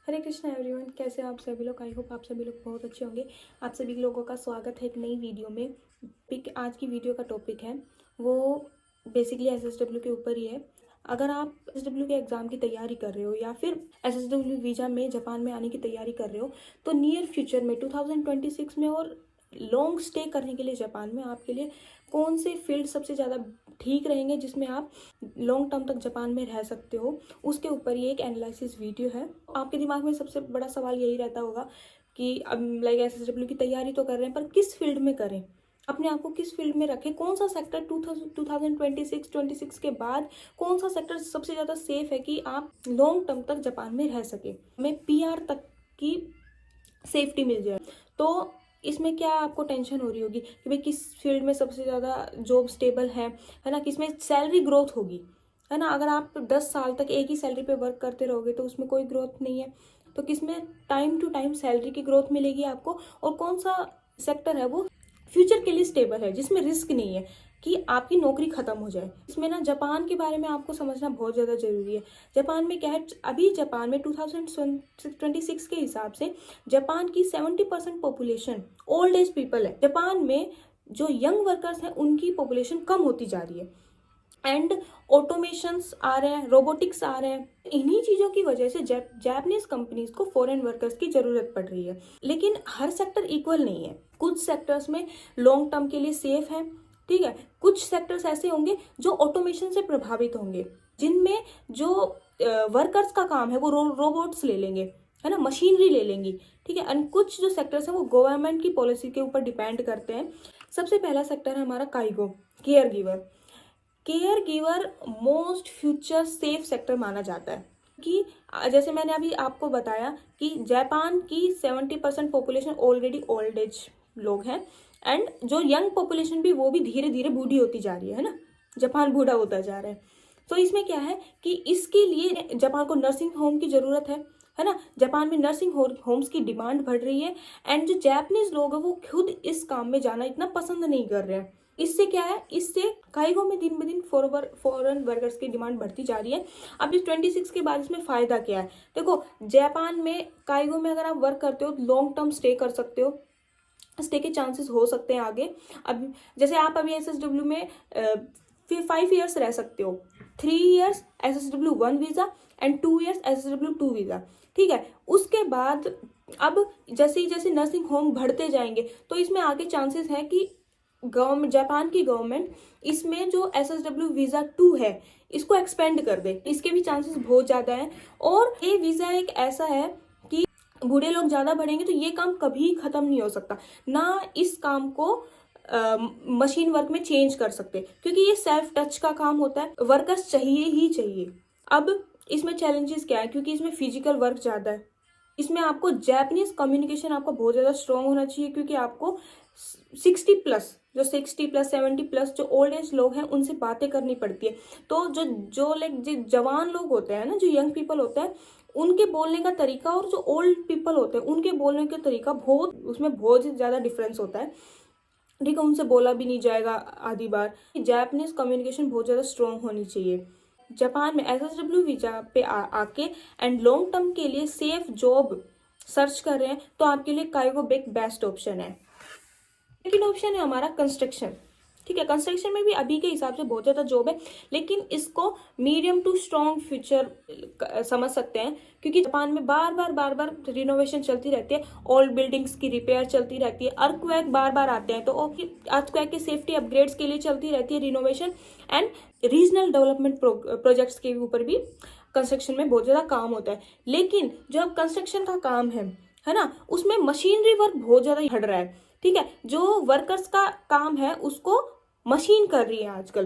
हरे Krishna everyone, कैसे आप सभी लोग। आई होप आप सभी लोग बहुत अच्छे होंगे। आप सभी लोगों का स्वागत है एक नई वीडियो में। आज की वीडियो का टॉपिक है वो बेसिकली एसएसडब्ल्यू के ऊपर ही है। अगर आप एसएसडब्ल्यू के एग्ज़ाम की तैयारी कर रहे हो या फिर एसएसडब्ल्यू वीज़ा में जापान में आने की तैयारी कर रहे हो, तो नियर फ्यूचर में 2026 में और लॉन्ग स्टे करने के लिए जापान में आपके लिए कौन से फील्ड सबसे ज़्यादा ठीक रहेंगे जिसमें आप लॉन्ग टर्म तक जापान में रह सकते हो, उसके ऊपर ये एक एनालिसिस वीडियो है। आपके दिमाग में सबसे बड़ा सवाल यही रहता होगा कि अब लाइक एसएसडब्ल्यू की तैयारी तो कर रहे हैं पर किस फील्ड में करें, अपने आप को किस फील्ड में रखें, कौन सा सेक्टर 2026 के बाद कौन सा सेक्टर सबसे ज़्यादा सेफ है कि आप लॉन्ग टर्म तक जापान में रह सके, हमें पीआर तक की सेफ्टी मिल जाए। तो इसमें क्या आपको टेंशन हो रही होगी कि भाई किस फील्ड में सबसे ज़्यादा जॉब स्टेबल है ना, किसमें सैलरी ग्रोथ होगी, है ना। अगर आप 10 साल तक एक ही सैलरी पे वर्क करते रहोगे तो उसमें कोई ग्रोथ नहीं है। तो किसमें टाइम टू टाइम सैलरी की ग्रोथ मिलेगी आपको, और कौन सा सेक्टर है वो फ्यूचर के लिए स्टेबल है, जिसमें रिस्क नहीं है कि आपकी नौकरी खत्म हो जाए। इसमें ना जापान के बारे में आपको समझना बहुत ज़्यादा जरूरी है। जापान में क्या है, अभी जापान में 2026 के हिसाब से जापान की 70% पॉपुलेशन ओल्ड एज पीपल है। जापान में जो यंग वर्कर्स हैं उनकी पॉपुलेशन कम होती जा रही है एंड ऑटोमेशंस आ रहे हैं, रोबोटिक्स आ रहे हैं। इन्हीं चीज़ों की वजह से जापानीज कंपनीज को फॉरेन वर्कर्स की ज़रूरत पड़ रही है। लेकिन हर सेक्टर इक्वल नहीं है। कुछ सेक्टर्स में लॉन्ग टर्म के लिए सेफ है, ठीक है। कुछ सेक्टर्स ऐसे होंगे जो ऑटोमेशन से प्रभावित होंगे, जिनमें जो वर्कर्स का काम है वो रोबोट्स ले लेंगे, है ना, मशीनरी ले लेंगी, ठीक है। एंड कुछ जो सेक्टर्स हैं वो गवर्नमेंट की पॉलिसी के ऊपर डिपेंड करते हैं। सबसे पहला सेक्टर है हमारा काइगो, care giver. Care giver most future safe sector माना जाता है कि जैसे मैंने अभी आपको बताया कि जापान की 70% पॉपुलेशन ऑलरेडी ओल्ड एज लोग हैं एंड जो यंग पॉपुलेशन भी वो भी धीरे धीरे बूढ़ी होती जा रही है ना, जापान बूढ़ा होता जा रहा है। तो इसमें क्या है कि इसके लिए जापान को नर्सिंग होम की ज़रूरत है ना। जापान में नर्सिंग होम्स की डिमांड बढ़ रही है एंड जो जापानीज लोग हैं वो खुद इस काम में जाना इतना पसंद नहीं कर रहे हैं। इससे क्या है, इससे काइगो में दिन ब दिन फॉरेन वर्कर्स की डिमांड बढ़ती जा रही है। अब इस 26 के बाद इसमें फ़ायदा क्या है, देखो जापान में काइगो में अगर आप वर्क करते हो लॉन्ग टर्म स्टे कर सकते हो, स्टे के चांसेस हो सकते हैं आगे। अब जैसे आप अभी एसएसडब्ल्यू में फिर 5 ईयर्स रह सकते हो, 3 years SSW 1 visa and 2 years SSW 2 visa, ठीक है। उसके बाद अब जैसे जैसे नर्सिंग होम बढ़ते जाएंगे तो इसमें आगे चांसेस है कि गवर्नमेंट, जापान की गवर्नमेंट इसमें जो एसएसडब्ल्यू वीज़ा 2 है इसको एक्सपेंड कर दे। इसके भी चांसेस बहुत ज़्यादा हैं। और ये वीज़ा एक ऐसा है कि बूढ़े लोग ज़्यादा बढ़ेंगे तो ये काम कभी ख़त्म नहीं हो सकता ना। इस काम को मशीन वर्क में चेंज कर सकते, क्योंकि ये सेल्फ टच का काम होता है, वर्कर्स चाहिए ही चाहिए। अब इसमें चैलेंजेस क्या है, क्योंकि इसमें फिजिकल वर्क ज़्यादा है। इसमें आपको जापानीज कम्युनिकेशन आपका बहुत ज़्यादा स्ट्रॉन्ग होना चाहिए, क्योंकि आपको 60+, 70+, जो ओल्ड एज लोग हैं उनसे बातें करनी पड़ती है। तो जो लाइक जो जवान लोग होते हैं ना, जो यंग पीपल होते हैं, उनके बोलने का तरीका और जो ओल्ड पीपल होते हैं उनके बोलने का तरीका उसमें बहुत ज़्यादा डिफरेंस होता है, ठीक है। उनसे बोला भी नहीं जाएगा आधी बार। जापानीज कम्युनिकेशन बहुत ज़्यादा स्ट्रॉन्ग होनी चाहिए। जापान में एसएसडब्ल्यू वीजा पे आके एंड लॉन्ग टर्म के लिए सेफ जॉब सर्च कर रहे हैं तो आपके लिए काइगो बेस्ट ऑप्शन है। सेकेंड ऑप्शन है हमारा कंस्ट्रक्शन, ठीक है। कंस्ट्रक्शन में भी अभी के हिसाब से बहुत ज़्यादा जॉब है, लेकिन इसको मीडियम टू स्ट्रॉन्ग फ्यूचर समझ सकते हैं, क्योंकि जापान में बार बार रिनोवेशन चलती रहती है, ओल्ड बिल्डिंग्स की रिपेयर चलती रहती है, अर्थक्वेक बार बार आते हैं तो अर्थक्वेक के सेफ्टी अपग्रेड्स के लिए चलती रहती है renovation. And regional development projects के ऊपर भी कंस्ट्रक्शन में बहुत ज़्यादा काम होता है। लेकिन जो अब कंस्ट्रक्शन का काम है ना, उसमें मशीनरी वर्क बहुत ज़्यादा बढ़ रहा है, ठीक है। जो वर्कर्स का काम है उसको मशीन कर रही है आजकल।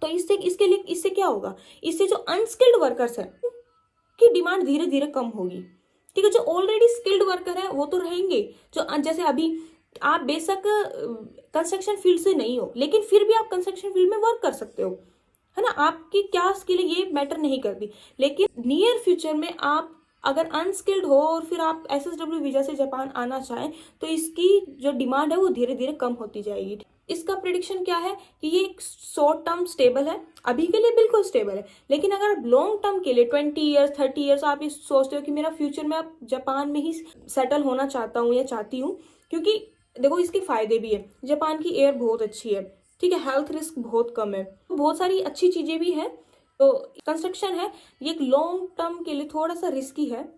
तो इससे क्या होगा, इससे जो अनस्किल्ड वर्कर्स हैं की डिमांड धीरे धीरे कम होगी, ठीक है। जो ऑलरेडी स्किल्ड वर्कर है वो तो रहेंगे, जो जैसे अभी आप बेशक कंस्ट्रक्शन फील्ड से नहीं हो लेकिन फिर भी आप कंस्ट्रक्शन फील्ड में वर्क कर सकते हो, है ना। आपकी क्या स्किल है ये मैटर नहीं करती। लेकिन नियर फ्यूचर में आप अगर अनस्किल्ड हो और फिर आप एसएसडब्ल्यू वीजा से जापान आना चाहें तो इसकी जो डिमांड है वो धीरे धीरे कम होती जाएगी। इसका प्रिडिक्शन क्या है कि ये एक शॉर्ट टर्म स्टेबल है, अभी के लिए बिल्कुल स्टेबल है, लेकिन अगर आप लॉन्ग टर्म के लिए 20 ईयर्स 30 ईयर्स आप ये सोचते हो कि मेरा फ्यूचर में आप जापान में ही सेटल होना चाहता हूँ या चाहती हूँ, क्योंकि देखो इसके फायदे भी है, जापान की एयर बहुत अच्छी है, ठीक है, हेल्थ रिस्क बहुत कम है, बहुत सारी अच्छी चीजें भी हैं। तो कंस्ट्रक्शन है ये एक लॉन्ग टर्म के लिए थोड़ा सा रिस्की है।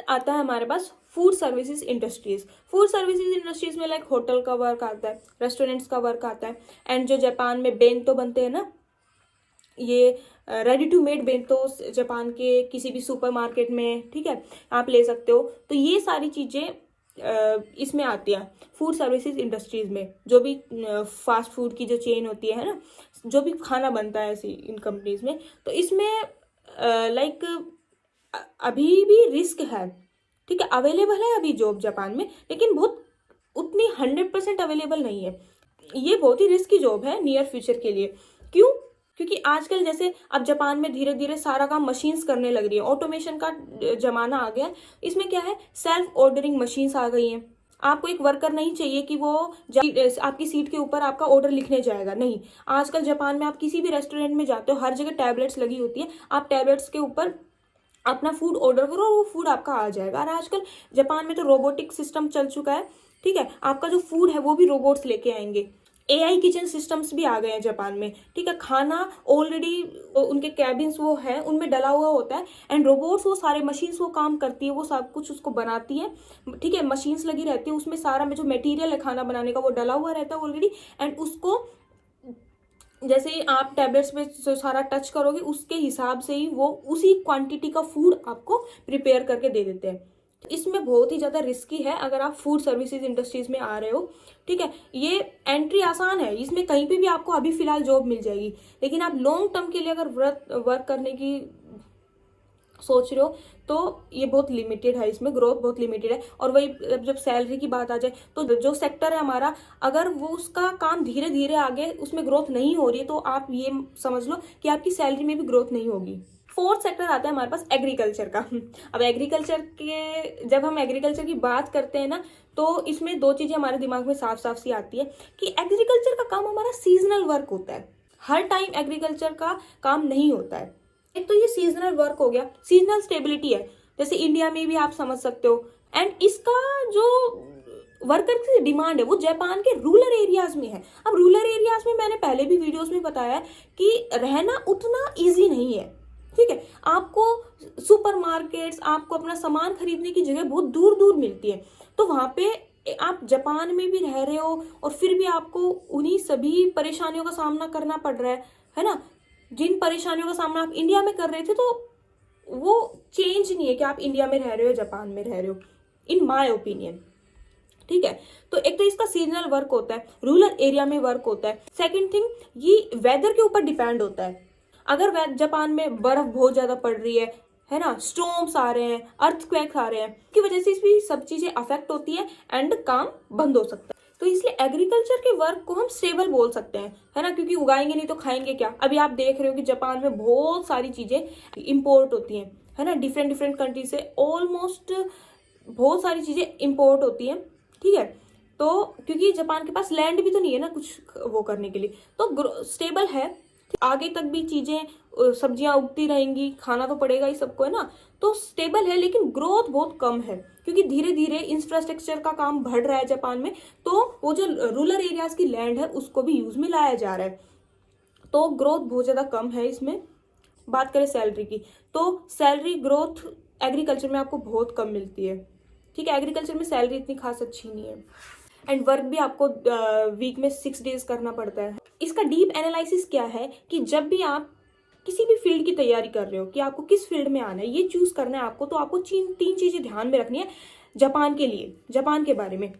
आता है हमारे पास food services industries. Food services industries में लाइक होटल का वर्क आता है, रेस्टोरेंट्स का वर्क आता है, एंड जो जापान में बेंतो बनते हैं ना, ये ready to made bento Japan के किसी भी सुपरमार्केट में, ठीक है, आप ले सकते हो। तो ये सारी चीजें इसमें आती है फूड सर्विसेज इंडस्ट्रीज में, जो भी फास्ट फूड की जो चेन होती है ना, जो भी खाना बनता है ऐसी इन कंपनीज में, तो इसमें लाइक अभी भी रिस्क है, ठीक है, अवेलेबल है अभी जॉब जापान में, लेकिन बहुत उतनी 100% अवेलेबल नहीं है। ये बहुत ही रिस्की जॉब है नियर फ्यूचर के लिए। क्यों? क्योंकि आजकल जैसे अब जापान में धीरे धीरे सारा काम मशीन्स करने लग रही है, ऑटोमेशन का जमाना आ गया। इसमें क्या है, सेल्फ ऑर्डरिंग मशीन्स आ गई हैं। आपको एक वर्कर नहीं चाहिए कि वो आपकी सीट के ऊपर आपका ऑर्डर लिखने जाएगा, नहीं। आजकल जापान में आप किसी भी रेस्टोरेंट में जाते हो, हर जगह टैबलेट्स लगी होती है, आप टैबलेट्स के ऊपर अपना फूड ऑर्डर करो और वो फूड आपका आ जाएगा। और आजकल जापान में तो रोबोटिक सिस्टम चल चुका है, ठीक है, आपका जो फूड है वो भी रोबोट्स लेके आएंगे। एआई किचन सिस्टम्स भी आ गए हैं जापान में, ठीक है, खाना ऑलरेडी उनके कैबिन्स वो है उनमें डला हुआ होता है, एंड रोबोट्स वो सारे मशीन्स वो काम करती है, वो सब कुछ उसको बनाती है, ठीक है, मशीन्स लगी रहती है, उसमें सारा में जो मटेरियल है खाना बनाने का वो डला हुआ रहता है ऑलरेडी, एंड उसको जैसे ही आप टैबलेट्स में जो सारा टच करोगे उसके हिसाब से ही वो उसी क्वांटिटी का फूड आपको प्रिपेयर करके दे देते हैं। इसमें बहुत ही ज़्यादा रिस्की है अगर आप फूड सर्विसेज इंडस्ट्रीज में आ रहे हो, ठीक है। ये एंट्री आसान है, इसमें कहीं पे भी आपको अभी फिलहाल जॉब मिल जाएगी, लेकिन आप लॉन्ग टर्म के लिए अगर वर्क करने की सोच रहे हो तो ये बहुत लिमिटेड है, इसमें ग्रोथ बहुत लिमिटेड है। और वही जब सैलरी की बात आ जाए तो जो सेक्टर है हमारा, अगर वो उसका काम धीरे धीरे आगे उसमें ग्रोथ नहीं हो रही है तो आप ये समझ लो कि आपकी सैलरी में भी ग्रोथ नहीं होगी। फोर्थ सेक्टर आता है हमारे पास एग्रीकल्चर का। अब एग्रीकल्चर के जब हम एग्रीकल्चर की बात करते हैं ना, तो इसमें दो चीजें हमारे दिमाग में साफ साफ सी आती है कि एग्रीकल्चर का काम हमारा सीजनल वर्क होता है, हर टाइम एग्रीकल्चर का काम नहीं होता है। एक तो ये सीजनल वर्क हो गया, सीजनल स्टेबिलिटी है, जैसे इंडिया में भी आप समझ सकते हो। एंड इसका जो वर्कर की डिमांड है वो जापान के रूरल एरियाज में है। अब रूरल एरियाज में मैंने पहले भी वीडियोस में बताया कि रहना उतना इजी नहीं है, ठीक है, आपको सुपरमार्केट्स, आपको अपना सामान खरीदने की जगह बहुत दूर दूर मिलती है। तो वहां पे आप जापान में भी रह रहे हो और फिर भी आपको उन्हीं सभी परेशानियों का सामना करना पड़ रहा है ना। जिन परेशानियों का सामना आप इंडिया में कर रहे थे, तो वो चेंज नहीं है कि आप इंडिया में रह रहे हो जापान में रह रहे हो, इन माय ओपिनियन, ठीक है। तो एक तो इसका सीजनल वर्क होता है, रूरल एरिया में वर्क होता है। सेकंड थिंग, ये वेदर के ऊपर डिपेंड होता है। अगर जापान में बर्फ बहुत ज्यादा पड़ रही है ना, स्टॉर्म्स आ रहे हैं, अर्थक्वेक्स आ रहे हैं, की वजह से इसमें सब चीजें अफेक्ट होती है एंड काम बंद हो सकता है। तो इसलिए एग्रीकल्चर के वर्क को हम स्टेबल बोल सकते हैं, है ना, क्योंकि उगाएंगे नहीं तो खाएंगे क्या। अभी आप देख रहे हो कि जापान में बहुत सारी चीजें इंपोर्ट होती हैं, है ना, डिफरेंट डिफरेंट कंट्री से ऑलमोस्ट बहुत सारी चीजें इंपोर्ट होती हैं, ठीक है। तो क्योंकि जापान के पास लैंड भी तो नहीं है ना कुछ वो करने के लिए, तो स्टेबल है, आगे तक भी चीजें सब्जियां उगती रहेंगी, खाना तो पड़ेगा ही सबको, है ना। तो स्टेबल है, लेकिन ग्रोथ बहुत कम है, क्योंकि धीरे धीरे इंफ्रास्ट्रक्चर का काम बढ़ रहा है जापान में, तो वो जो रूरल एरियाज की लैंड है उसको भी यूज में लाया जा रहा है, तो ग्रोथ बहुत ज्यादा कम है इसमें। बात करें सैलरी की, तो सैलरी ग्रोथ एग्रीकल्चर में आपको बहुत कम मिलती है, ठीक है, एग्रीकल्चर में सैलरी इतनी खास अच्छी नहीं है, एंड वर्क भी आपको वीक में 6 डेज करना पड़ता है। इसका डीप एनालिसिस क्या है कि जब भी आप किसी भी फील्ड की तैयारी कर रहे हो कि आपको किस फील्ड में आना है, ये चूज करना है आपको, तो आपको तीन चीजें ध्यान में रखनी है जापान के लिए, जापान के बारे में,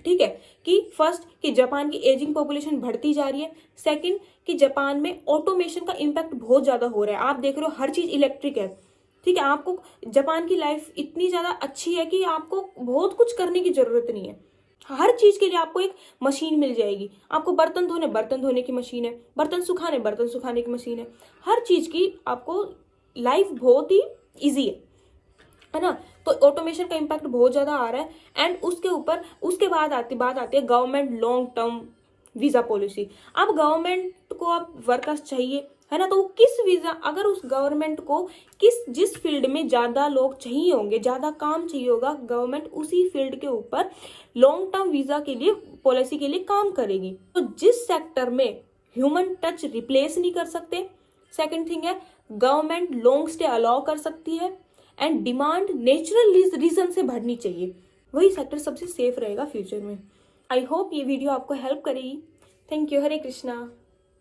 ठीक है। कि फर्स्ट, कि जापान की एजिंग पॉपुलेशन बढ़ती जा रही है। सेकंड, कि जापान में ऑटोमेशन का इम्पैक्ट बहुत ज्यादा हो रहा है, आप देख रहे हो हर चीज इलेक्ट्रिक है, ठीक है। आपको जापान की लाइफ इतनी ज्यादा अच्छी है कि आपको बहुत कुछ करने की जरूरत नहीं है, हर चीज के लिए आपको एक मशीन मिल जाएगी। आपको बर्तन धोने की मशीन है, बर्तन सुखाने की मशीन है, हर चीज की आपको लाइफ बहुत ही इजी है ना। तो ऑटोमेशन का इम्पैक्ट बहुत ज्यादा आ रहा है। एंड उसके बाद आती है government long term visa policy. अब गवर्नमेंट को अब वर्कर्स चाहिए, है ना, तो किस वीज़ा, अगर उस गवर्नमेंट को जिस फील्ड में ज़्यादा लोग चाहिए होंगे, ज़्यादा काम चाहिए होगा, गवर्नमेंट उसी फील्ड के ऊपर लॉन्ग टर्म वीज़ा के लिए पॉलिसी के लिए काम करेगी। तो जिस सेक्टर में ह्यूमन टच रिप्लेस नहीं कर सकते, सेकंड थिंग है गवर्नमेंट लॉन्ग स्टे अलाउ कर सकती है, एंड डिमांड नेचुरल रीजन से बढ़नी चाहिए, वही सेक्टर सबसे सेफ रहेगा फ्यूचर में। आई होप ये वीडियो आपको हेल्प करेगी। Thank you. हरे कृष्णा।